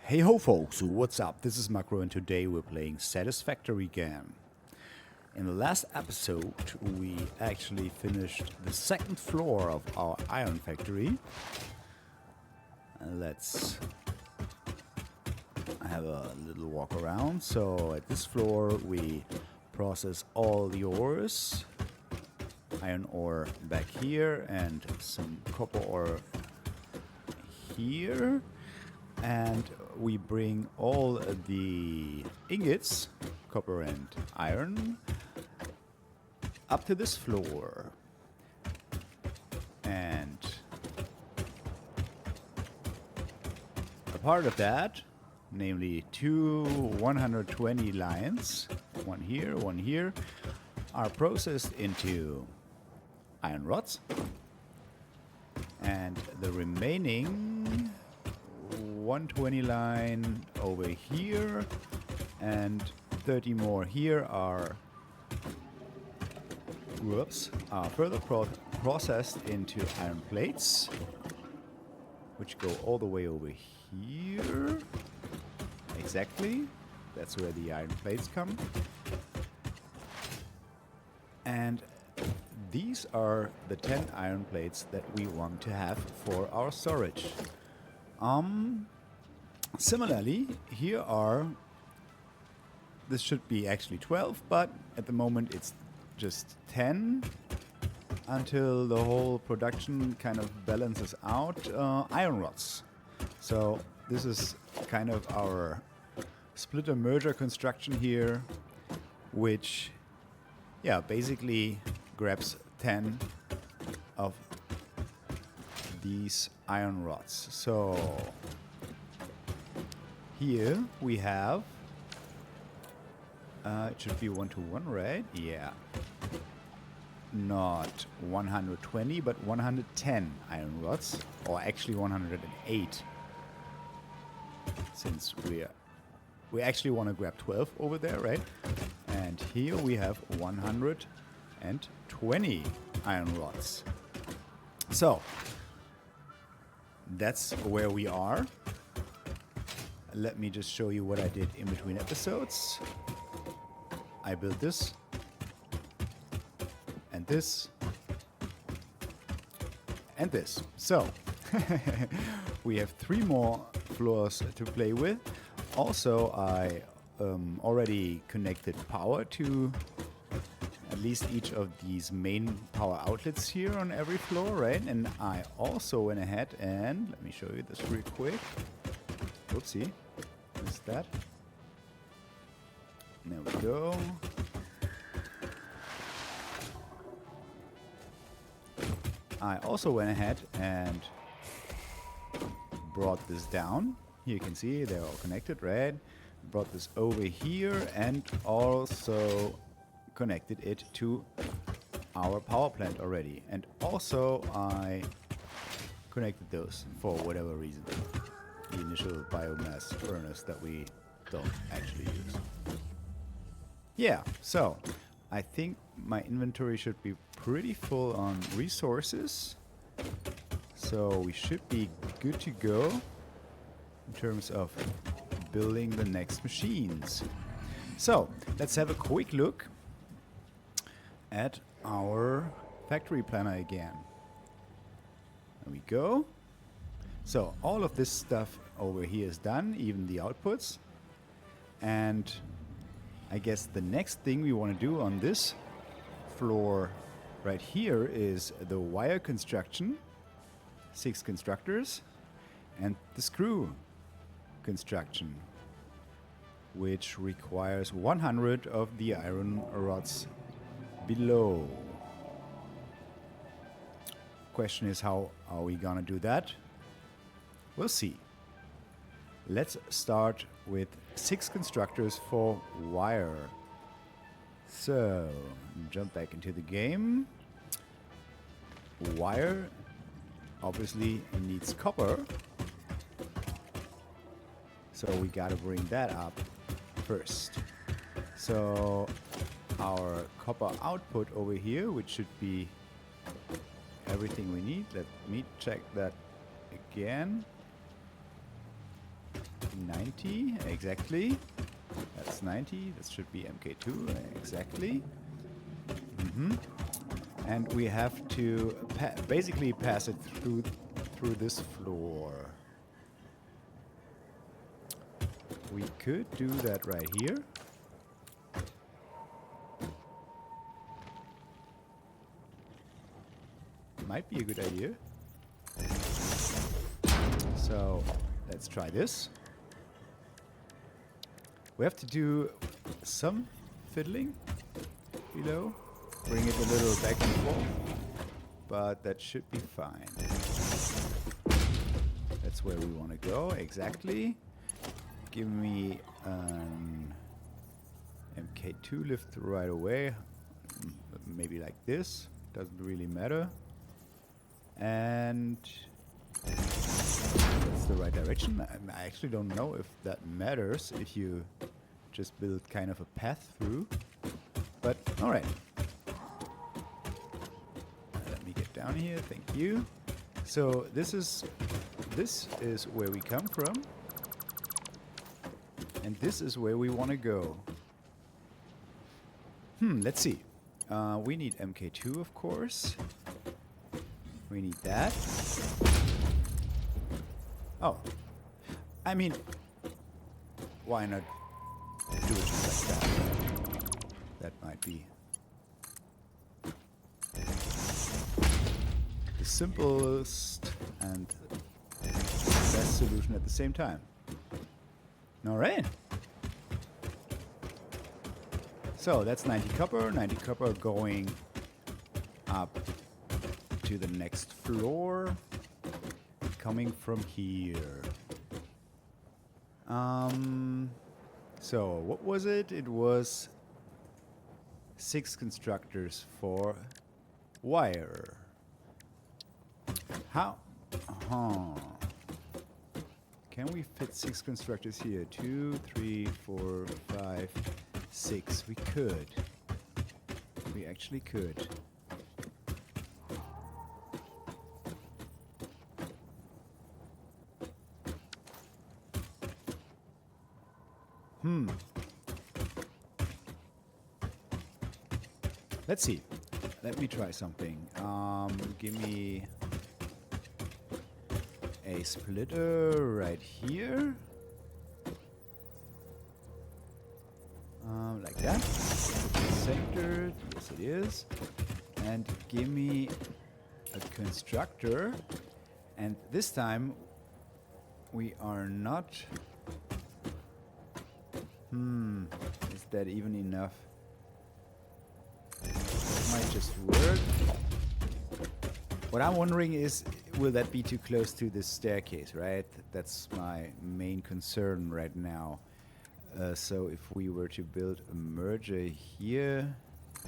Hey ho folks, what's up? This is Macro and today we're playing Satisfactory again. In the last episode we actually finished the second floor of our iron factory. Let's have a little walk around. So at this floor we process all the ores. Iron ore back here and some copper ore here. And we bring all the ingots, copper and iron, up to this floor. And a part of that, namely two 120 lines, one here, are processed into iron rods. And the remaining 120 line over here and 30 more here are further processed into iron plates, which go all the way over here. Exactly, that's where the iron plates come. And these are the 10 iron plates that we want to have for our storage. Similarly, here are, this should be actually 12, but at the moment it's just 10 until the whole production kind of balances out, iron rods. So this is kind of our splitter merger construction here, which, yeah, basically grabs 10 of these iron rods. So here we have, it should be 1-to-1, right? Yeah. Not 120, but 110 iron rods, or actually 108. Since we actually want to grab 12 over there, right? And here we have 120 iron rods. So that's where we are. Let me just show you what I did in between episodes. I built this and this and this. So we have 3 more floors to play with. Also, I already connected power to at least each of these main power outlets here on every floor, right? And I also went ahead and, let me show you this real quick. Oopsie, missed that. There we go. I also went ahead and brought this down. Here you can see they're all connected, right? Brought this over here and also connected it to our power plant already. And also I connected those for whatever reason. The initial biomass furnace that we don't actually use. Yeah, so I think my inventory should be pretty full on resources. So we should be good to go in terms of building the next machines. So let's have a quick look at our factory planner again. There we go. So all of this stuff over here is done, even the outputs. And I guess the next thing we want to do on this floor right here is the wire construction, 6 constructors, and the screw construction, which requires 100 of the iron rods below. Question is, how are we gonna do that? We'll see. Let's start with 6 constructors for wire. So, jump back into the game. Wire obviously needs copper. So we gotta bring that up first. So our copper output over here, which should be everything we need. Let me check that again. 90, exactly. That's 90. This should be MK2, exactly. And we have to basically pass it through this floor. We could do that right here. Might be a good idea. So let's try this. We have to do some fiddling below. Bring it a little back and forth. But that should be fine. That's where we want to go, exactly. Give me an MK2 lift right away. Maybe like this. Doesn't really matter. And that's the right direction. I actually don't know if that matters if you just build kind of a path through. But alright. Let me get down here, thank you. So this is where we come from. And this is where we want to go. Let's see. We need MK2, of course. We need that. Oh. I mean, why not do it just like that? That might be the simplest and best solution at the same time. Alright. So that's 90 copper going up to the next floor, coming from here. So what was it? It was 6 constructors for wire. How? Can we fit 6 constructors here? 2, 3, 4, 5, 6. We could. We actually could. Let's see. Let me try something. Give me a splitter right here. Like that. Centered. Yes, it is. And give me a constructor. And this time we are not... is that even enough? That might just work. What I'm wondering is, will that be too close to this staircase, right? That's my main concern right now. So if we were to build a merger here,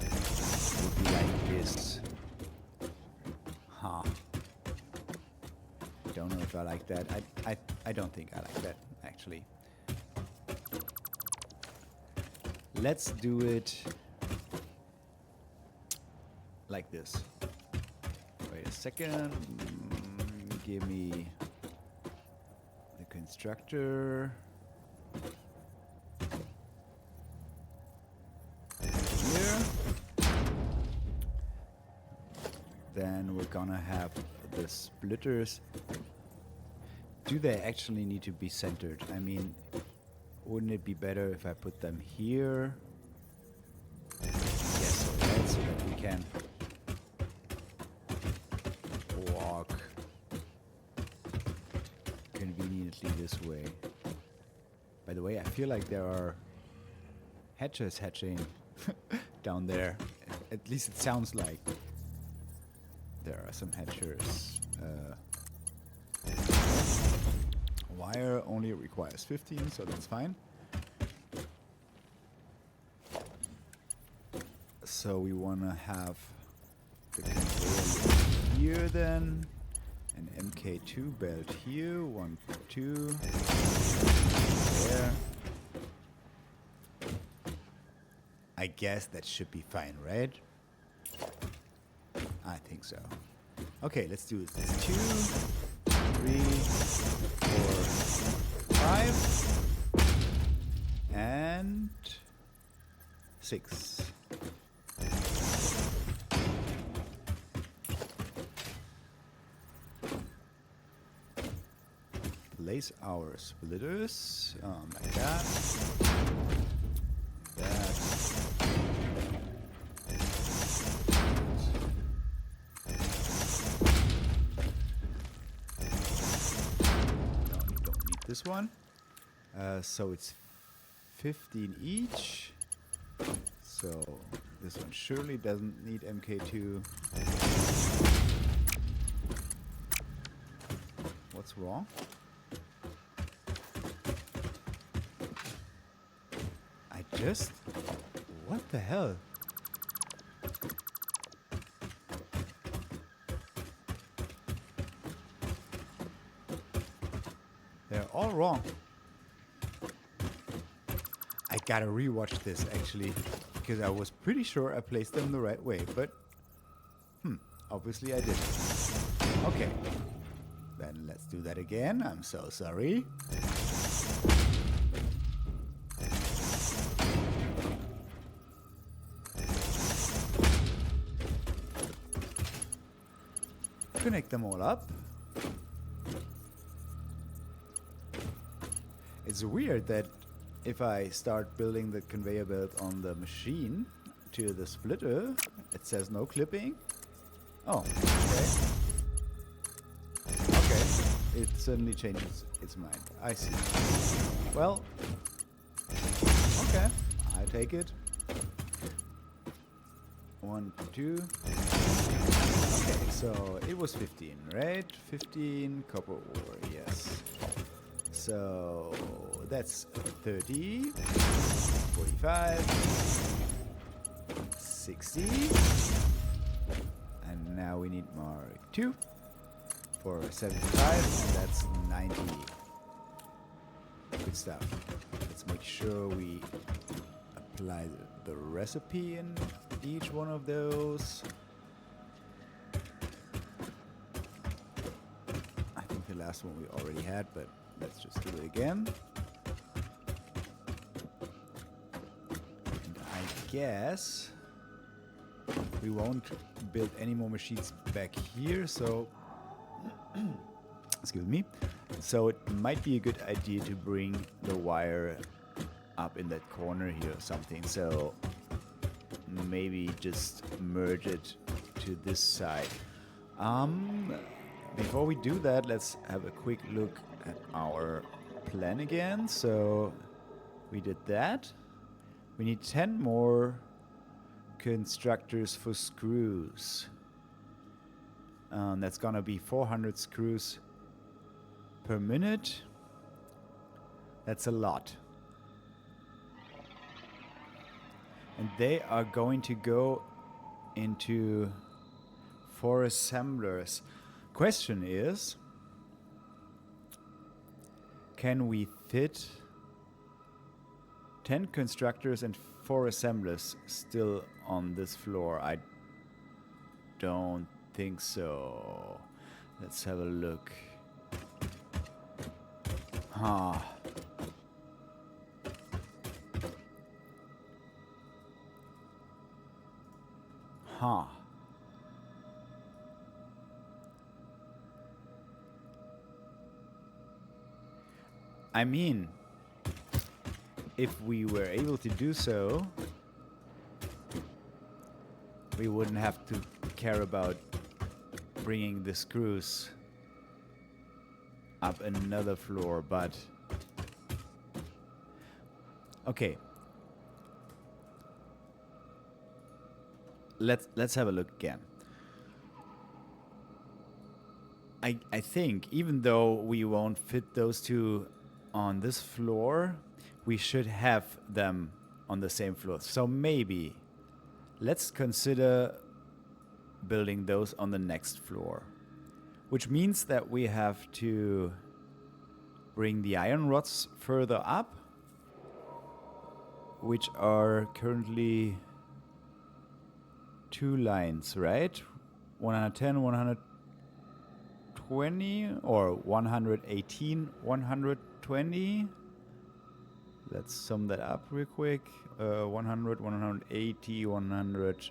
it would be like this. Don't know if I like that. I don't think I like that, actually. Let's do it like this. Wait a second. Give me the constructor. Here. Then we're gonna have the splitters. Do they actually need to be centered? I mean, wouldn't it be better if I put them here? Yes, right, so that we can walk conveniently this way. By the way, I feel like there are hatches hatching down there. At least it sounds like there are some hatchers. Wire only requires 15, so that's fine. So we want to have the conveyor here then, an MK2 belt here, 1, 2, there. I guess that should be fine, right? I think so. Okay, let's do this. 2, 3, 4, 5. 6. Place our splitters like that. That. Don't need this one. So it's 15 each. So this one surely doesn't need MK2. What's wrong? What the hell? They're all wrong. I gotta rewatch this actually, because I was pretty sure I placed them the right way, but obviously I didn't. Okay, then let's do that again. I'm so sorry. Connect them all up. It's weird that if I start building the conveyor belt on the machine to the splitter, it says no clipping. Oh, okay. Okay, it suddenly changes its mind. I see. Well, okay, I take it. 1, 2. Okay, so it was 15, right? 15 copper ore, yes. So that's 30, 45, 60. And now we need Mark 2 for 75, and that's 90. Good stuff. Let's make sure we apply the recipe in each one of those. I think the last one we already had, but let's just do it again. And I guess we won't build any more machines back here, so excuse me. So it might be a good idea to bring the wire up in that corner here or something. So maybe just merge it to this side. Before we do that, let's have a quick look at our plan again. So we did that. We need 10 more constructors for screws. That's gonna be 400 screws per minute. That's a lot. And they are going to go into 4 assemblers. Question is, can we fit 10 constructors and 4 assemblers still on this floor? I don't think so. Let's have a look. Huh. Huh. I mean, if we were able to do so, we wouldn't have to care about bringing the screws up another floor, but okay. Let's have a look again. I think even though we won't fit those two on this floor, we should have them on the same floor. So maybe let's consider building those on the next floor, which means that we have to bring the iron rods further up, which are currently 2 lines, right? 110, 120, or 118, 120. Let's sum that up real quick. 100, 180, 100,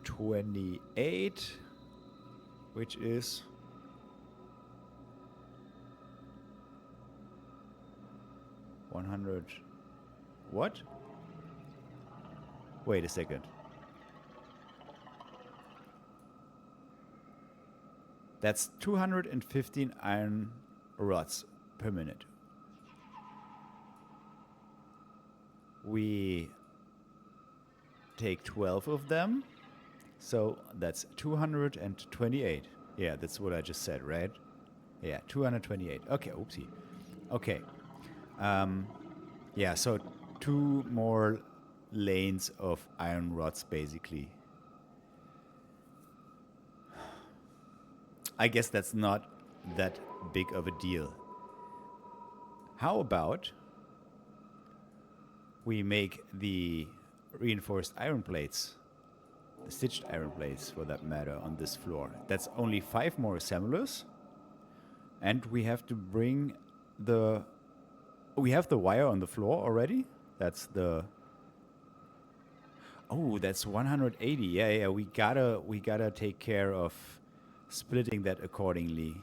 228, which is 100. What? Wait a second. That's 215 iron rods per minute. We take 12 of them, so that's 228. Yeah, that's what I just said, right? Yeah, 228. Okay, oopsie. Okay. Yeah, so 2 more lanes of iron rods, basically. I guess that's not that big of a deal. How about we make the reinforced iron plates, the stitched iron plates for that matter, on this floor? That's only 5 more assemblers. And we have to bring the... We have the wire on the floor already. That's the... Oh, that's 180. Yeah, we gotta take care of splitting that accordingly.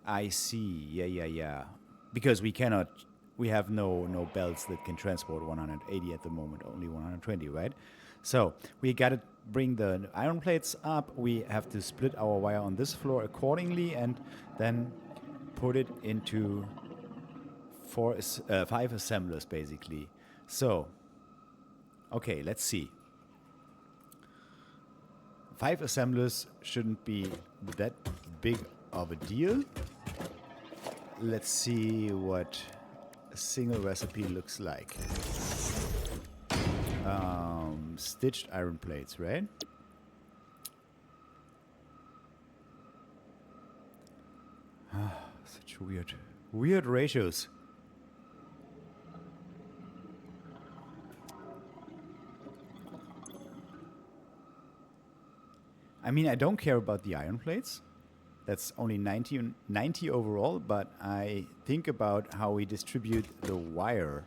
I see. Yeah. Because we cannot... We have no belts that can transport 180 at the moment, only 120, right? So we got to bring the iron plates up. We have to split our wire on this floor accordingly and then put it into 5 assemblers, basically. So, okay, let's see. 5 assemblers shouldn't be that big of a deal. Let's see what a single recipe looks like. Stitched iron plates, right? Such weird ratios. I mean, I don't care about the iron plates. That's only 90 overall, but I think about how we distribute the wire.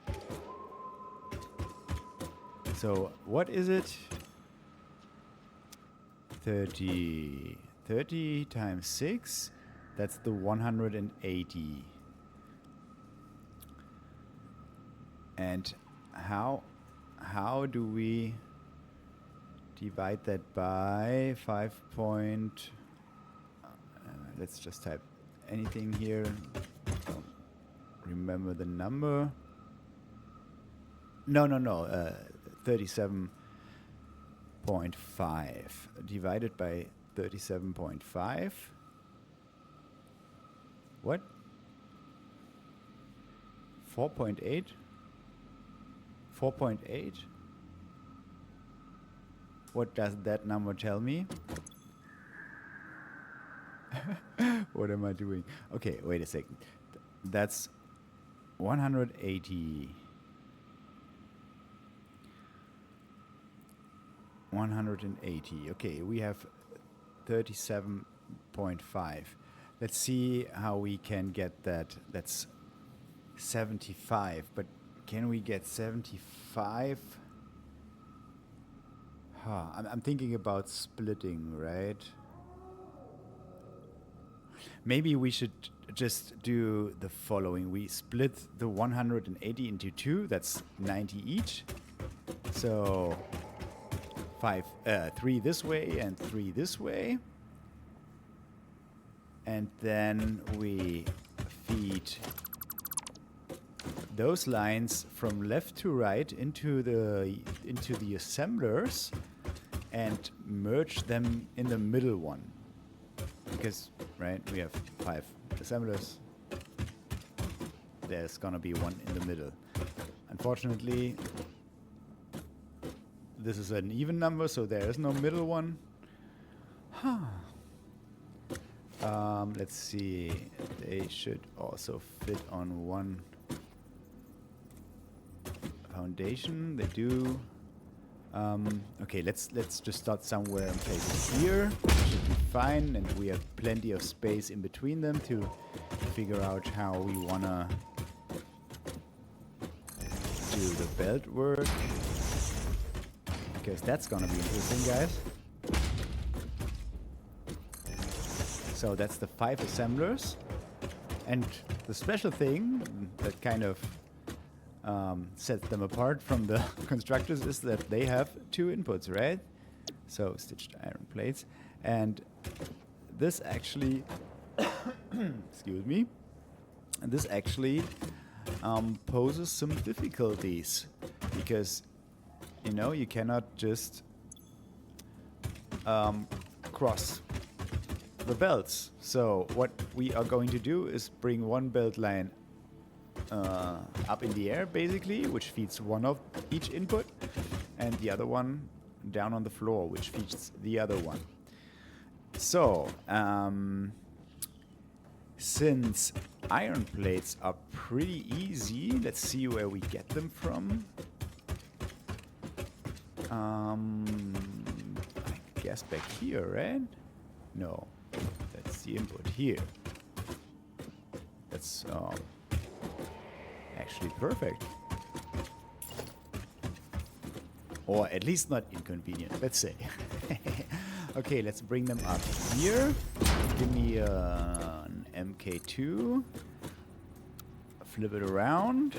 So, what is it? 30 times 6, that's the 180. And how do we divide that by 5 point... let's just type anything here. Don't remember the number. No. 37.5 divided by 37.5. What? 4.8? 4.8? What does that number tell me? What am I doing? Okay, wait a second. That's 180. 180. Okay, we have 37.5. Let's see how we can get that. That's 75. But can we get 75? I'm thinking about splitting, right? Maybe we should just do the following. We split the 180 into 2. That's 90 each. So 3 this way and 3 this way. And then we feed those lines from left to right into the assemblers and merge them in the middle one. Because, right, we have 5 assemblers. There's gonna be one in the middle. Unfortunately, this is an even number, so there is no middle one. Let's see. They should also fit on one foundation. They do. Okay, let's just start somewhere and place it here. Should be fine, and we have plenty of space in between them to figure out how we wanna belt work? Because that's gonna be interesting, guys. So that's the 5 assemblers. And the special thing that kind of sets them apart from the constructors is that they have 2 inputs, right? So stitched iron plates. And this actually, excuse me, this actually poses some difficulties because, you know, you cannot just cross the belts. So what we are going to do is bring one belt line up in the air, basically, which feeds one of each input, and the other one down on the floor, which feeds the other one. So, since iron plates are pretty easy, let's see where we get them from. I guess back here, right? No, that's the input here. That's actually perfect. Or at least not inconvenient, let's say. Okay, let's bring them up here. Give me an MK2. Flip it around.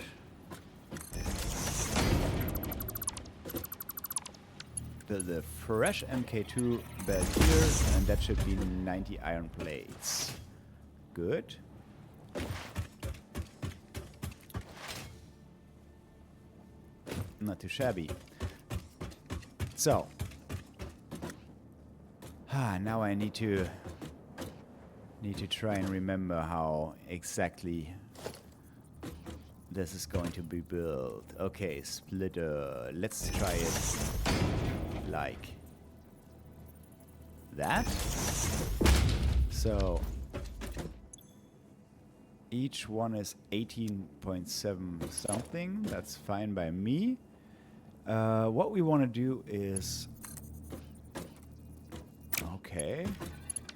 Build a fresh MK2 belt here, and that should be 90 iron plates. Good. Not too shabby. So, now I need to try and remember how exactly this is going to be built. Okay, splitter. Let's try it like that. So each one is 18.7 something. That's fine by me. What we want to do is...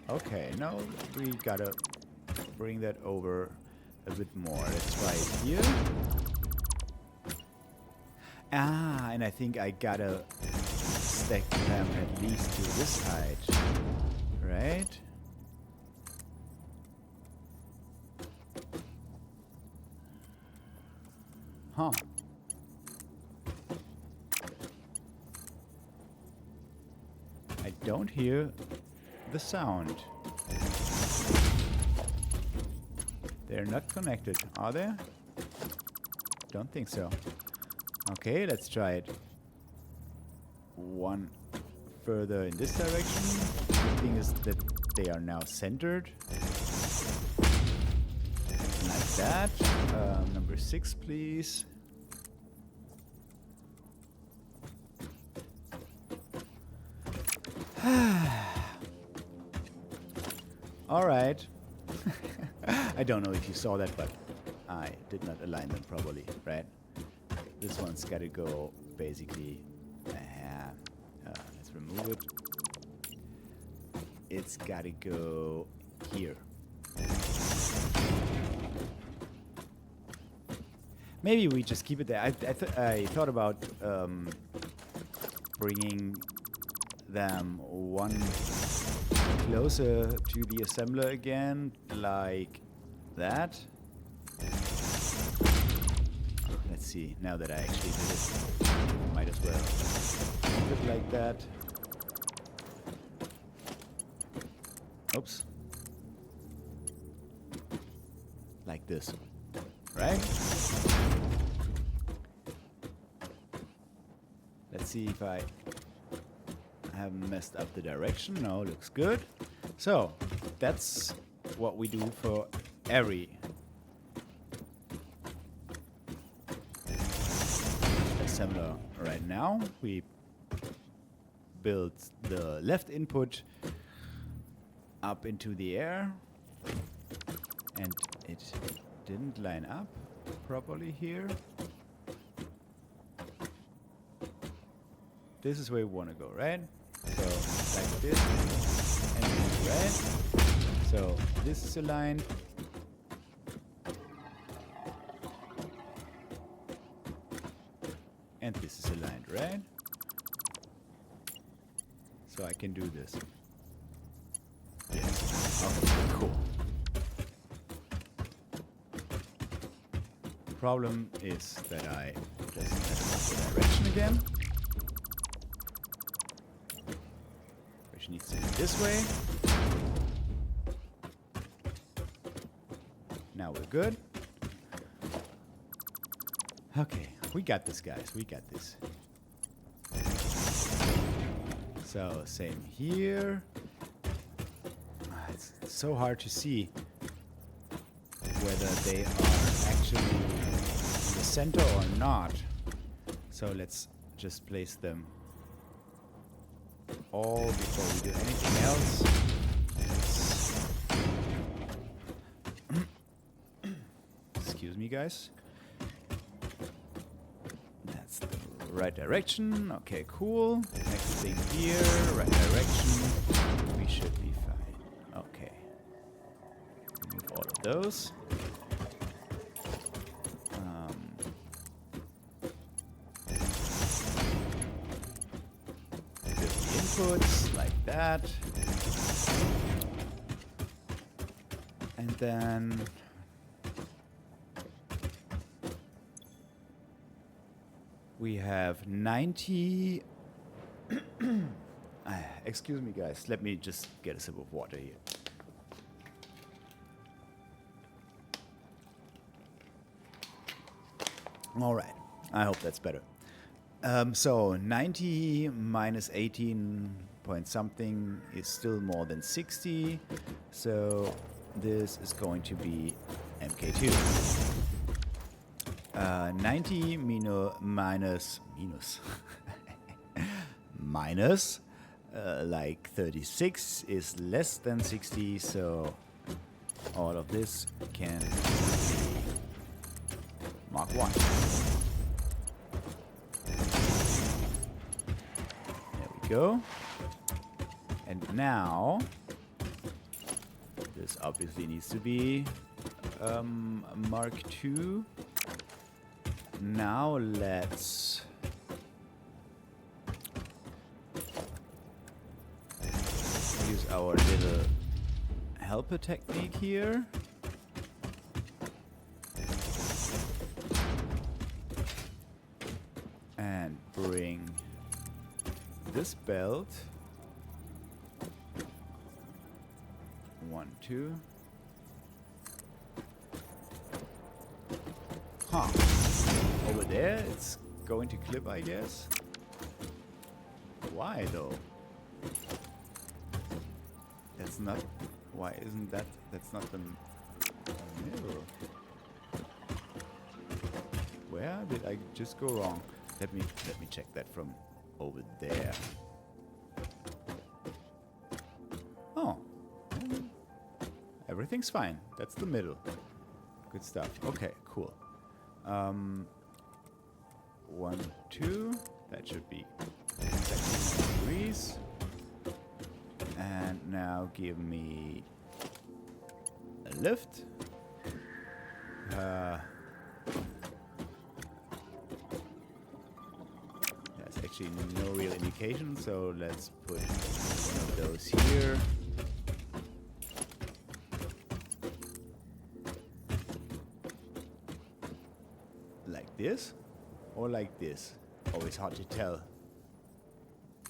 Okay, now we gotta bring that over a bit more. Let's try it here. And I think I gotta stack them at least to this height. Right? Huh. I don't hear the sound. They're not connected, are they? Don't think so. Okay, let's try it. One further in this direction. The thing is that they are now centered. Like that. Number 6, please. All right. I don't know if you saw that, but I did not align them properly, right? This one's got to go basically. Let's remove it. It's got to go here. Maybe we just keep it there. I thought about bringing them one closer to the assembler again, like that. Let's see, now that I actually did it, might as well keep it like that. Oops. Like this, right? Let's see if I haven't messed up the direction. No, looks good. So that's what we do for every assembler right now. We build the left input up into the air, and it didn't line up properly here. This is where we want to go, right? So like this, and this, right? So this is aligned. And this is aligned red. So I can do this. Yes. Okay, cool. Problem is that I just messed up the direction again. Which needs to be this way. Now we're good. Okay, we got this, guys. We got this. So, same here. It's so hard to see whether they are actually in the center or not. So let's just place them all before we do anything else. Excuse me, guys. That's the right direction. Okay, cool. Next thing here, right direction. We should be fine. Okay. Remove all of those. Do the inputs like that. And then we have 90. Excuse me, guys. Let me just get a sip of water here. All right. I hope that's better. So 90 minus 18 point something is still more than 60. So this is going to be MK2. 90 minus like 36 is less than 60, so all of this can be Mark 1. There we go. And now this obviously needs to be Mark 2. Now let's use our little helper technique here. And bring this belt 1, 2. Huh. Over there, it's going to clip, I guess. Why, though? That's not... Why isn't that... That's not the middle. Where did I just go wrong? Let me check that from over there. Oh. Everything's fine. That's the middle. Good stuff. Okay, cool. 1, 2, that should be exactly 9 degrees. And now give me a lift. There's actually no real indication, so let's put one of those here. Like this? Or like this? Always hard to tell.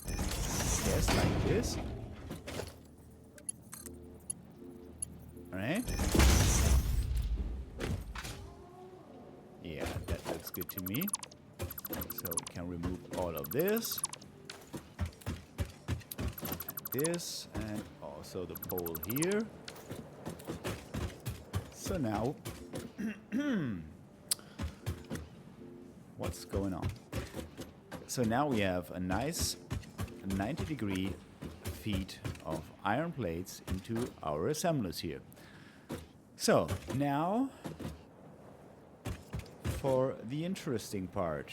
I guess like this. Alright. Yeah, that looks good to me. So we can remove all of this. And this, and also the pole here. So now... what's going on? So now we have a nice 90-degree feed of iron plates into our assemblers here. So now for the interesting part.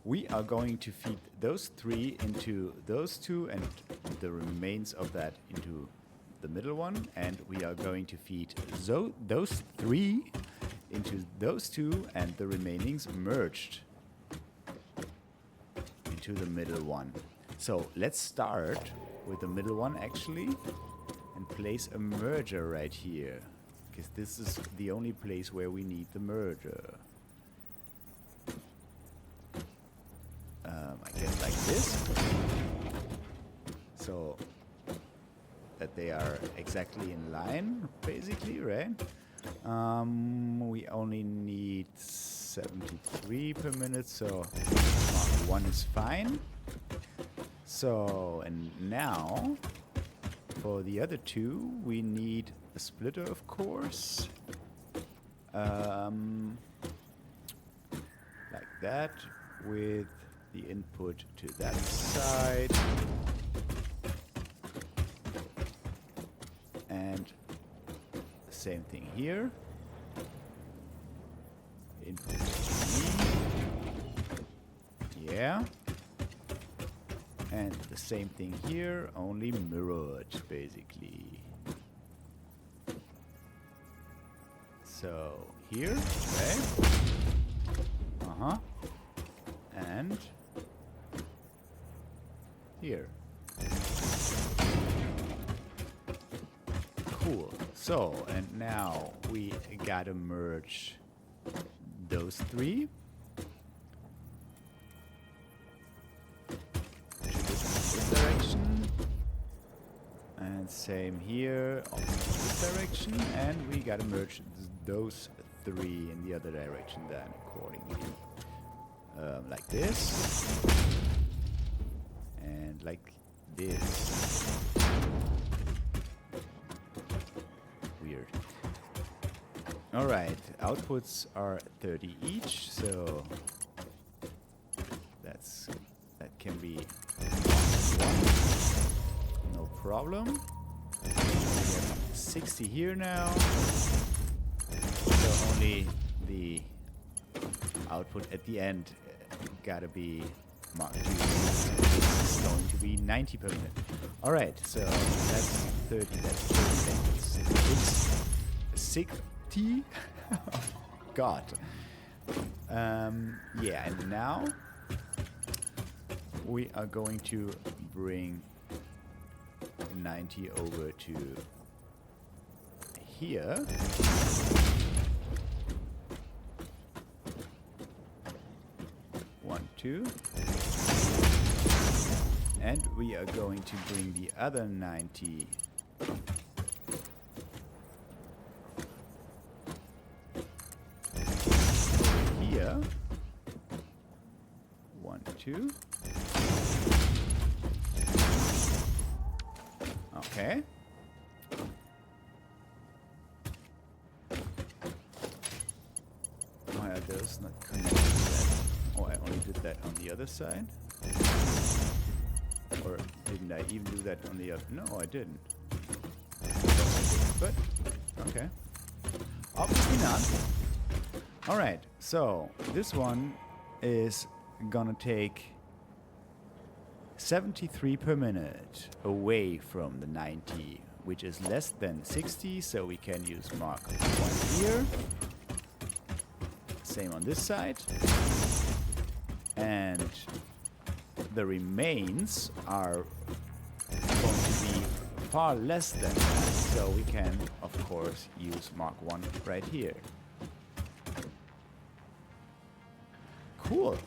We are going to feed those 3 into those 2 and the remains of that into the middle one, and we are going to feed those 3 into those 2 and the remainings merged into the middle one. So let's start with the middle one actually and place a merger right here, because this is the only place where we need the merger. I guess like this, so that they are exactly in line, basically, right? We only need 73 per minute, so Mark 1 is fine. So, and now for the other two, we need a splitter, of course. Like that, with the input to that side. And the same thing here. Input to me. Yeah. And the same thing here, only mirrored, basically. So, here, okay. And here. Cool. So, and now we gotta merge those three. This direction. And same here, also this direction. And we gotta merge those three in the other direction then, accordingly. Like this. And like this. Weird. Alright, outputs are 30 each, so that can be no problem. We have 60 here now, so only the output at the end gotta be marked 2. It's going to be 90 per minute. Alright, so that's 30, that's 30, that's 60. God. Yeah, and now we are going to bring 90 over to here. One, two. And we are going to bring the other 90 here. 1, 2. Okay. Why are those not connected? Oh, I only did that on the other side. Or didn't I even do that on the other? No, I didn't. But, okay. Obviously not. Alright, so this one is gonna take 73 per minute away from the 90, which is less than 60, so we can use mark 1 here. Same on this side. And the remains are going to be far less than that, so we can, of course, use mark 1 right here. Cool.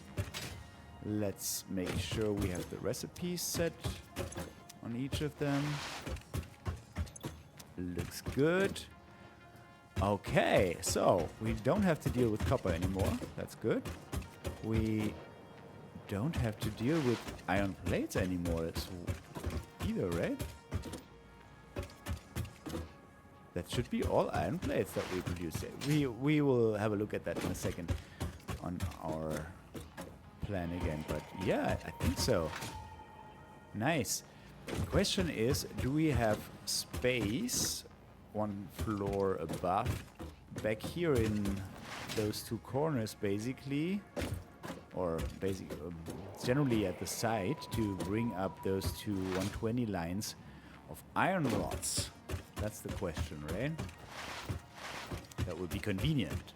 Let's make sure we have the recipes set on each of them. Looks good. Okay, so we don't have to deal with copper anymore. That's good. We don't have to deal with iron plates anymore either, right? That should be all iron plates that we produce. We will have a look at that in a second on our plan again, but yeah, I think so. Nice. The question is, do we have space 1 floor above back here in those 2 corners basically, or basically generally at the side, to bring up those 2 120 lines of iron rods? That's the question, right? That would be convenient,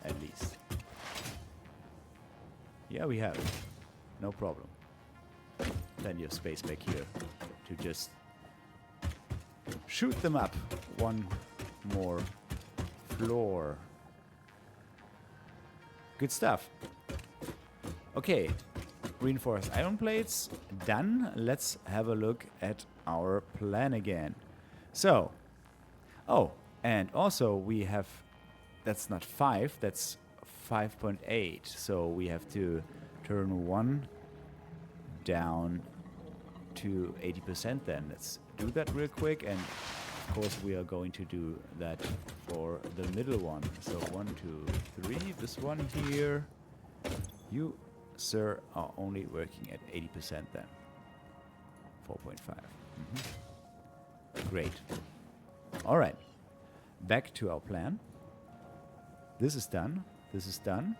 at least. Yeah, we have it. No problem. plenty of space back here to just shoot them up one more floor. Good stuff. Okay, reinforced iron plates done. Let's have a look at our plan again. So, oh, and also we have, that's not 5, that's 5.8. So we have to turn 1 down to 80% then. Let's do that real quick, and of course we are going to do that for the middle one. So 1, 2, 3, this one here. You, sir, are only working at 80% then. 4.5. Great. All right. Back to our plan. This is done. This is done.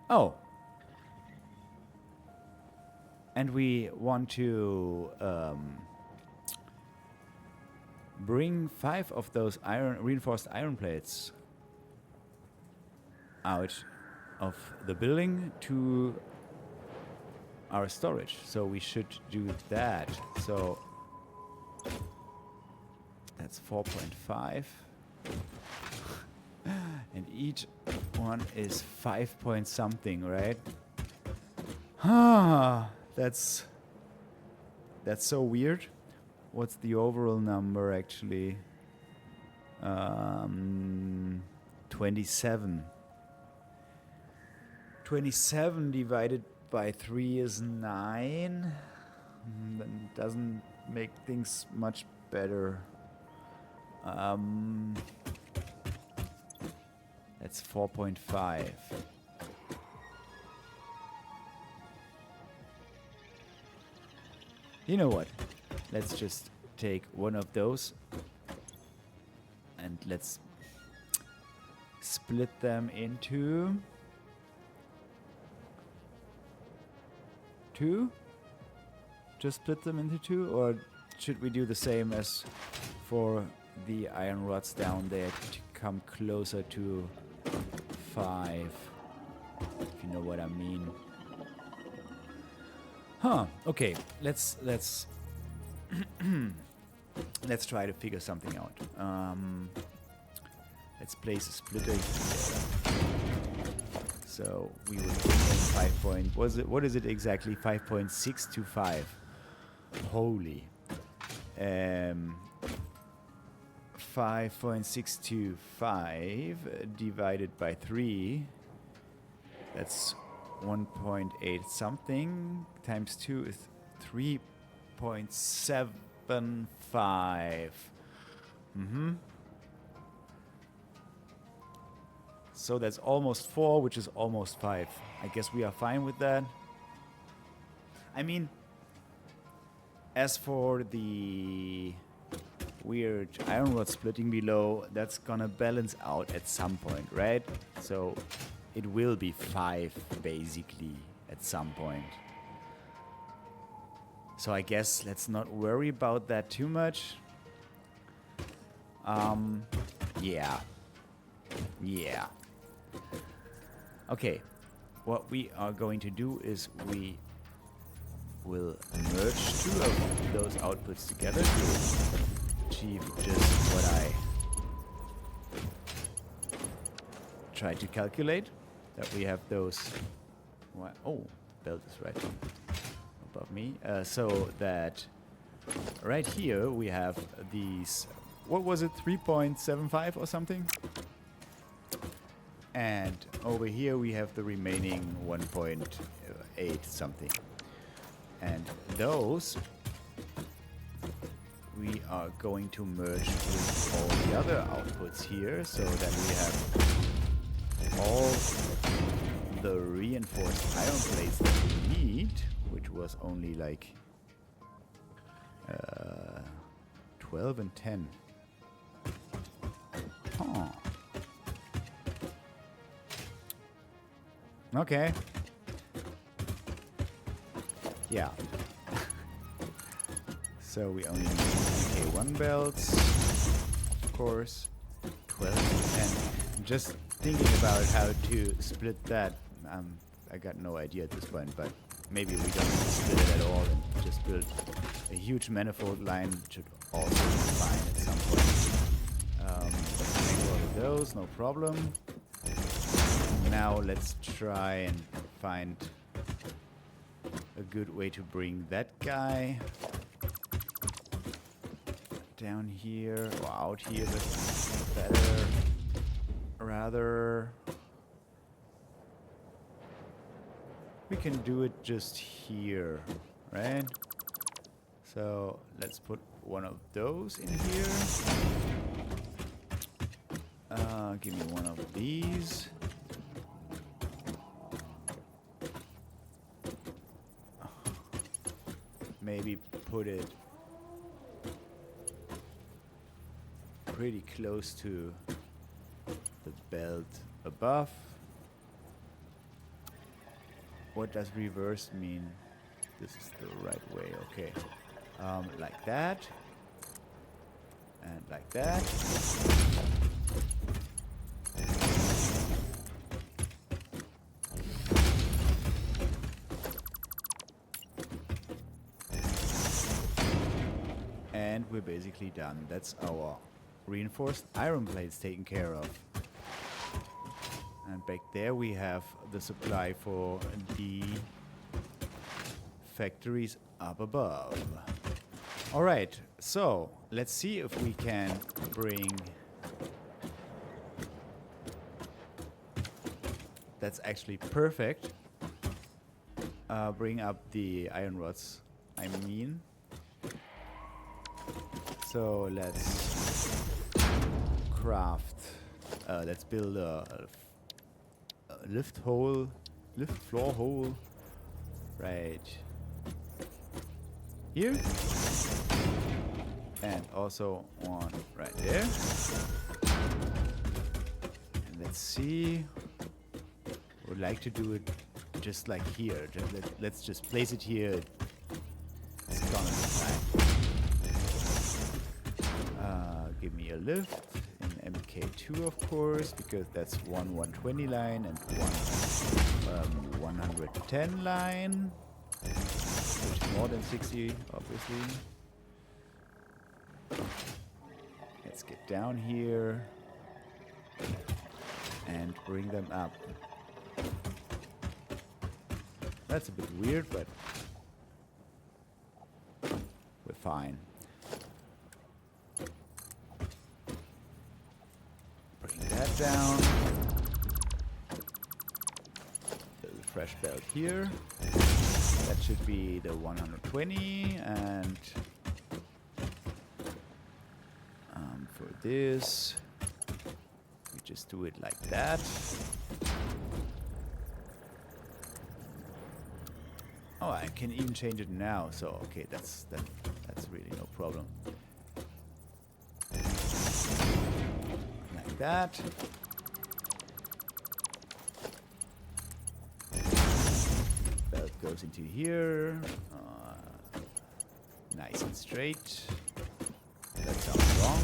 Oh. And we want to bring 5 of those reinforced iron plates out of the building to our storage. So we should do that. So that's 4.5. And each one is 5 point something, right? Ah, that's so weird. What's the overall number actually? 27. 27 divided by 3 is 9. That doesn't make things much better. That's 4.5. You know what? Let's just take one of those and let's split them into 2. Just split them into 2, or should we do the same as for the iron rods down there to come closer to 5? If you know what I mean. Huh. Okay. Let's let's try to figure something out. Let's place a splitter here. So we will put in 5 point. What is it exactly? 5.625. Holy. 5.625 divided by 3. That's 1.8 something times 2 is 3.75. So that's almost 4, which is almost 5. I guess we are fine with that. I mean, as for the weird iron rod splitting below, that's gonna balance out at some point, right? So it will be 5 basically at some point. So I guess let's not worry about that too much. Yeah. Okay, what we are going to do is we will merge 2 of those outputs together to achieve just what I tried to calculate. That we have those. Oh, belt is right above me. So that right here we have these. What was it? 3.75 or something. And over here we have the remaining 1.8 something. And those we are going to merge with all the other outputs here, so that we have all the reinforced iron plates that we need, which was only like 12 and 10. Huh. Okay. Yeah. So we only need UK1 belts, of course, 12 and 10. Just thinking about how to split that. I got no idea at this point, but maybe we don't need to split it at all and just build a huge manifold line. Should also be fine at some point. Make all of those, no problem. Now let's try and find a good way to bring that guy down here or out here, but better rather we can do it just here, right? So let's put one of those in here. Give me one of these. Maybe put it pretty close to the belt above. What does reverse mean? This is the right way, okay. Like that. And like that. And we're basically done. That's our reinforced iron plates taken care of. And back there we have the supply for the factories up above. Alright, so let's see if we can bring... That's actually perfect. Bring up the iron rods, I mean. So let's craft, let's build a lift floor hole right here, and also one right there. And let's see, would like to do it just like here. Let's just place it here. It's gonna be fine. Give me a lift in MK2, of course, because that's one 120 line and one 110 line, which is more than 60, obviously. Let's get down here and bring them up. That's a bit weird, but we're fine. That down. There's a fresh belt here. That should be the 120, and for this we just do it like that. Oh, I can even change it now, so okay, that's really no problem. That. Belt goes into here. Nice and straight. That sounds wrong.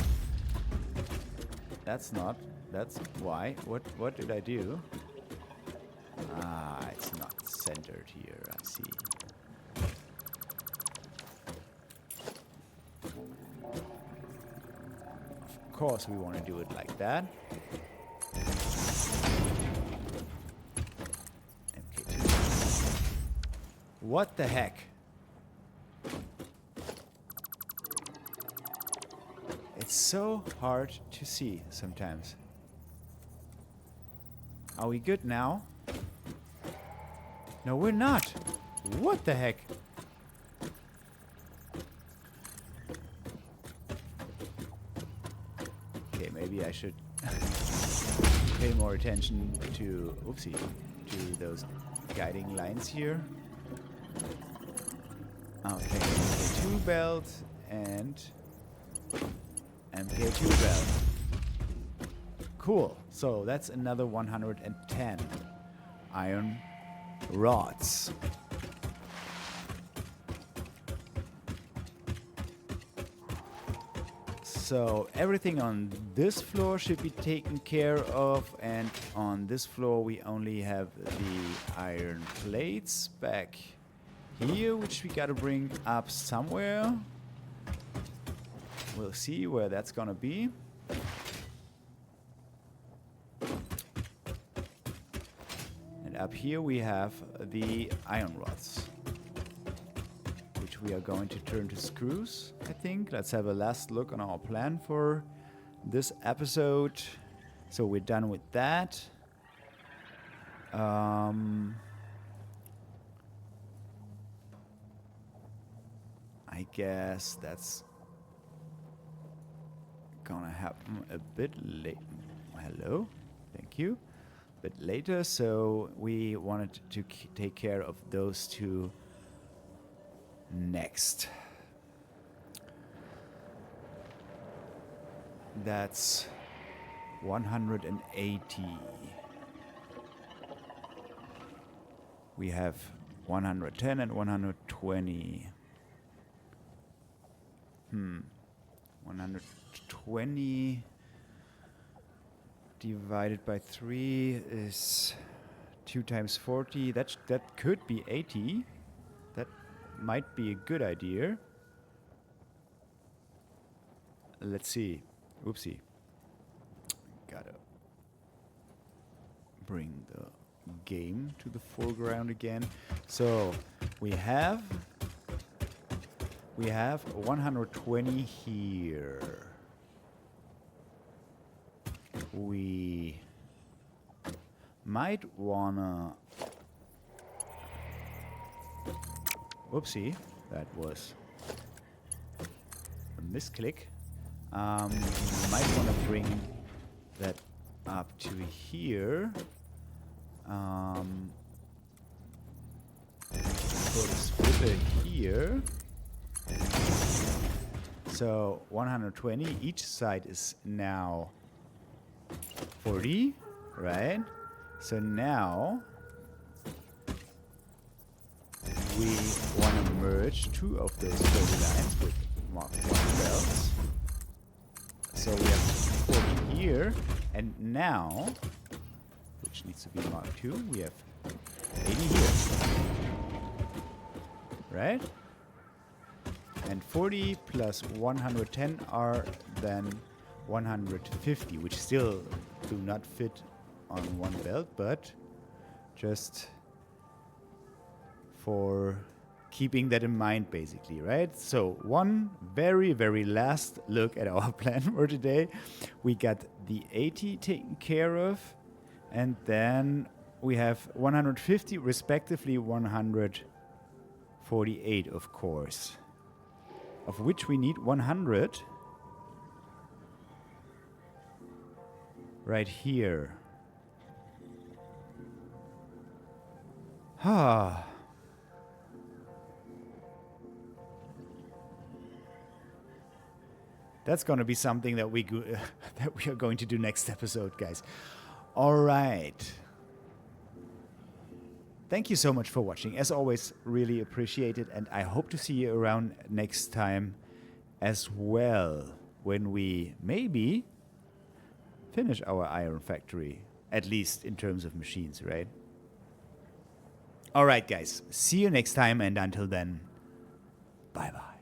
That's not. That's why. What did I do? Ah, it's not centered here. I see. Of course we want to do it like that. MK2. What the heck? It's so hard to see sometimes. Are we good now? No, we're not. What the heck? Maybe I should pay more attention to, oopsie, to those guiding lines here. Okay, MK2 belt and MK2 belt. Cool. So that's another 110 iron rods. So everything on this floor should be taken care of, and on this floor we only have the iron plates back here, which we gotta bring up somewhere. We'll see where that's gonna be. And up here we have the iron rods, which we are going to turn to screws, I think. Let's have a last look on our plan for this episode. So we're done with that. I guess that's gonna happen a bit late. Hello, thank you. A bit later, so we wanted to take care of those two next. That's 180. We have 110 and 120. 120 divided by 3 is 2 times 40. That could be 80. That might be a good idea. Let's see. Oopsie. Gotta bring the game to the foreground again. So we have 120 here. We might wanna... Whoopsie, that was a misclick. We might wanna bring that up to here. Put a splitter here. So 120, each side is now 40, right? So now we want to merge 2 of those 30 lines with Mark 1 belts. So we have 40 here, and now, which needs to be Mark 2, we have 80 here. Right? And 40 plus 110 are then 150, which still do not fit on one belt, but just for keeping that in mind, basically, right? So one very, very last look at our plan for today. We got the 80 taken care of, and then we have 150, respectively 148, of course, of which we need 100 right here. That's going to be something that we are going to do next episode, guys. All right. Thank you so much for watching. As always, really appreciate it, and I hope to see you around next time as well, when we maybe finish our iron factory, at least in terms of machines, right? All right, guys. See you next time, and until then, bye-bye.